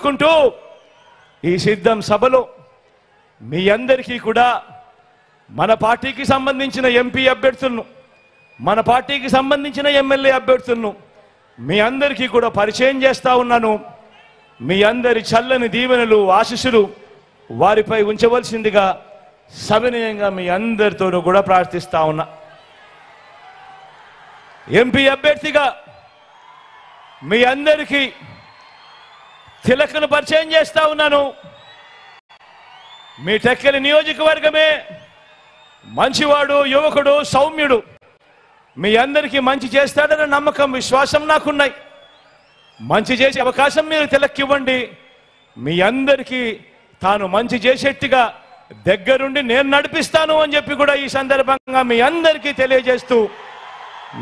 కోరుకుంటూ ఈ సిద్ధం సభలో మీ అందరికీ కూడా మన పార్టీకి సంబంధించిన ఎంపీ అభ్యర్థులను, మన పార్టీకి సంబంధించిన ఎమ్మెల్యే అభ్యర్థులను మీ అందరికీ కూడా పరిచయం చేస్తా ఉన్నాను. మీ అందరి చల్లని దీవెనలు, ఆశీస్సులు వారిపై ఉంచవలసిందిగా సవినయంగా మీ అందరితోనూ కూడా ప్రార్థిస్తా ఉన్నా. ఎంపీ అభ్యర్థిగా మీ అందరికీ తిలకను పరిచయం చేస్తా ఉన్నాను. మీ టెక్కలి నియోజకవర్గమే మంచివాడు, యువకుడు, సౌమ్యుడు, మీ అందరికీ మంచి చేస్తాడన్న నమ్మకం, విశ్వాసం నాకున్నాయి. మంచి చేసే అవకాశం మీరు తిలక్కివ్వండి. మీ అందరికీ తాను మంచి చేసేట్టుగా దగ్గరుండి నేను నడిపిస్తాను అని చెప్పి కూడా ఈ సందర్భంగా మీ అందరికీ తెలియజేస్తూ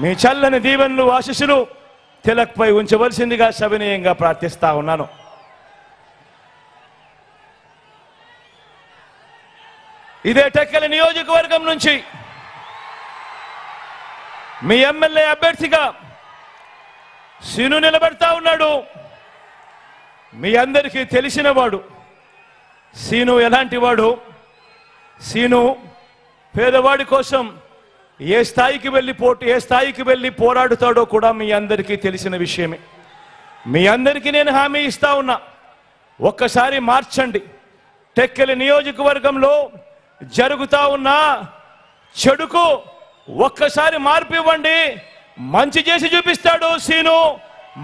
మీ చల్లని దీవెనలు, ఆశీస్సులు తిలక్పై ఉంచవలసిందిగా సవినయంగా ప్రార్థిస్తా ఉన్నాను. ఇదే టెక్కలి నియోజకవర్గం నుంచి మీ ఎమ్మెల్యే అభ్యర్థిగా సీను నిలబడతా ఉన్నాడు. మీ అందరికీ తెలిసిన వాడు సీను. ఎలాంటి వాడు సీను? పేదవాడి కోసం ఏ స్థాయికి వెళ్ళి పోరాడుతాడో కూడా మీ అందరికీ తెలిసిన విషయమే. మీ అందరికీ నేను హామీ ఇస్తా ఉన్నా, ఒక్కసారి మార్చండి. టెక్కలి నియోజకవర్గంలో జరుగుతా ఉన్న చెడుకు ఒక్కసారి మార్పు ఇవ్వండి. మంచి చేసి చూపిస్తాడు సీను.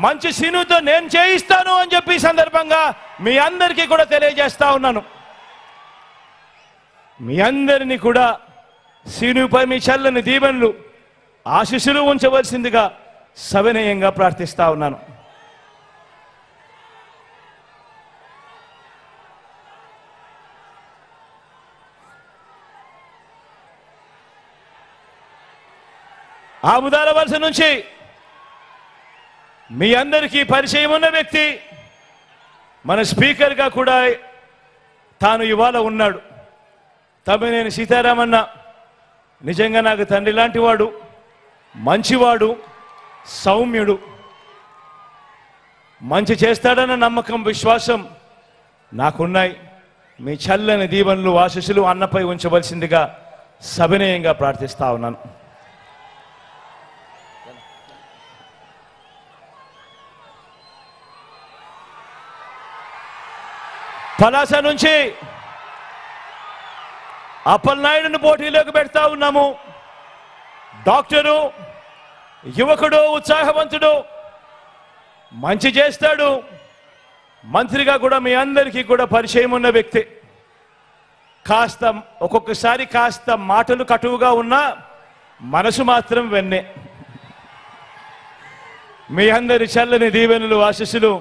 మంచి సీనుతో నేను చేయిస్తాను అని చెప్పి ఈ సందర్భంగా మీ అందరికీ కూడా తెలియజేస్తా ఉన్నాను. మీ అందరినీ కూడా సీనుపై మీ చల్లని దీవెనలు, ఆశీస్సులు ఉంచవలసిందిగా సవినయంగా ప్రార్థిస్తా ఉన్నాను. ఆముదాల వలస నుంచి మీ అందరికీ పరిచయం ఉన్న వ్యక్తి, మన స్పీకర్గా కూడా తాను ఇవాళ ఉన్నాడు, తమ్మినేని సీతారామన్న. నిజంగా నాకు తండ్రి లాంటి వాడు, మంచివాడు, సౌమ్యుడు, మంచి చేస్తాడన్న నమ్మకం, విశ్వాసం నాకున్నాయి. మీ చల్లని దీవెనలు, ఆశీస్సులు అన్నపై ఉంచవలసిందిగా సవినయంగా ప్రార్థిస్తా ఉన్నాను. పలాస నుంచి అప్పలనాయుడును పోటీలోకి పెడతా ఉన్నాము. డాక్టరు, యువకుడు, ఉత్సాహవంతుడు, మంచి చేస్తాడు. మంత్రిగా కూడా మీ అందరికీ కూడా పరిచయం ఉన్న వ్యక్తి. ఒక్కొక్కసారి కాస్త మాటలు కటువుగా ఉన్నా మనసు మాత్రం వెన్నే. మీ అందరి చల్లని దీవెనలు, ఆశీస్సులు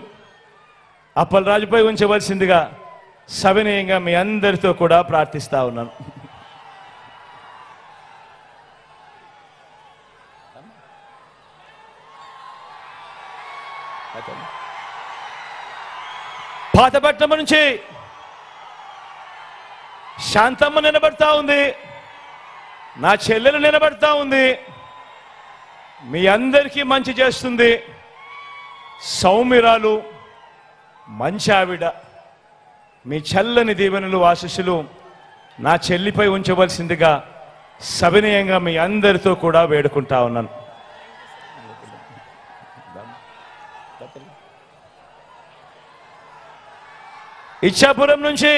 అప్పలరాజుపై ఉంచవలసిందిగా సవినయంగా మీ అందరితో కూడా ప్రార్థిస్తా ఉన్నాను. పాతపట్నం నుంచి శాంతమ్మ నిలబడతా ఉంది, నా చెల్లెలు నిలబడతా ఉంది. మీ అందరికీ మంచి చేస్తుంది, సౌమ్యురాలు, మంచి ఆవిడ. మీ చల్లని దీవెనలు, ఆశీస్సులు నా చెల్లిపై ఉంచవలసిందిగా సవినయంగా మీ అందరితో కూడా వేడుకుంటా ఉన్నాను. ఇచ్చాపురం నుంచి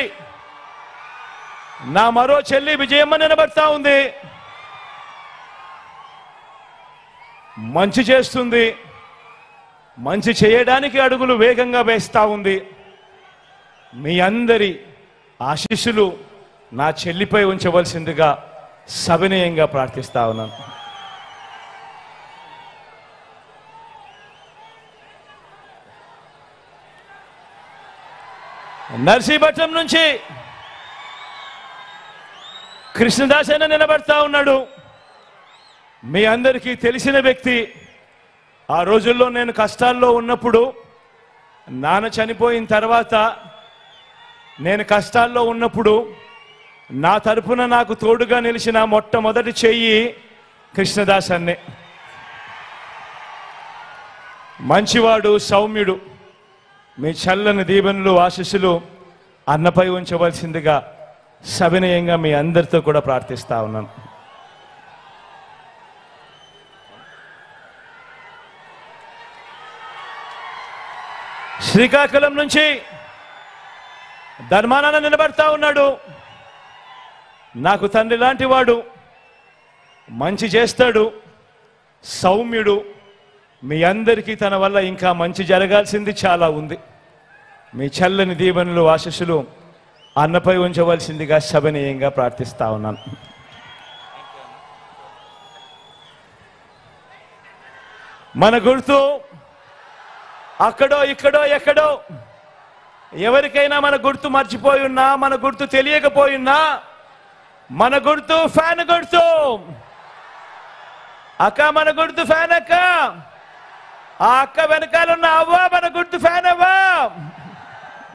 నా మరో చెల్లి విజయమ్మ నిలబడతా ఉంది, మంచి చేస్తుంది, మంచి చేయడానికి అడుగులు వేగంగా వేస్తా ఉంది. మీ అందరి ఆశీస్సులు నా చెల్లిపై ఉంచవలసిందిగా సవినయంగా ప్రార్థిస్తా ఉన్నాను. నర్సీపట్నం నుంచి కృష్ణదాస్ అన్న నిలబడతా ఉన్నాడు. మీ అందరికీ తెలిసిన వ్యక్తి. ఆ రోజుల్లో నేను కష్టాల్లో ఉన్నప్పుడు, నాన్న చనిపోయిన తర్వాత నేను కష్టాల్లో ఉన్నప్పుడు నా తరపున నాకు తోడుగా నిలిచిన మొట్టమొదటి చెయ్యి కృష్ణదాస్ అన్నే. మంచివాడు, సౌమ్యుడు. మీ చల్లని దీవెనలు ఆశీస్సులు అన్నపై ఉంచవలసిందిగా సవినయంగా మీ అందరితో కూడా ప్రార్థిస్తా ఉన్నాను. శ్రీకాకుళం నుంచి ధర్మానాన్న నిలబడతా ఉన్నాడు. నాకు తండ్రి లాంటి వాడు, మంచి చేస్తాడు, సౌమ్యుడు. మీ అందరికీ తన వల్ల ఇంకా మంచి జరగాల్సింది చాలా ఉంది. మీ చల్లని దీవెనలు ఆశీస్సులు అన్నపై ఉంచవలసిందిగా సవినయంగా ప్రార్థిస్తా ఉన్నాను. మన గుర్తు అక్కడో ఇక్కడో ఎక్కడో ఎవరికైనా మన గుర్తు మర్చిపోయి ఉన్నా, మన గుర్తు తెలియకపోయినా, మన గుర్తు ఫ్యాన్ గుర్తు. అక్క మన గుర్తు ఫ్యాన్ అక్క. ఆ అక్క వెనకాలన్న అవ్వ మన గుర్తు ఫ్యాన్ అవ్వ.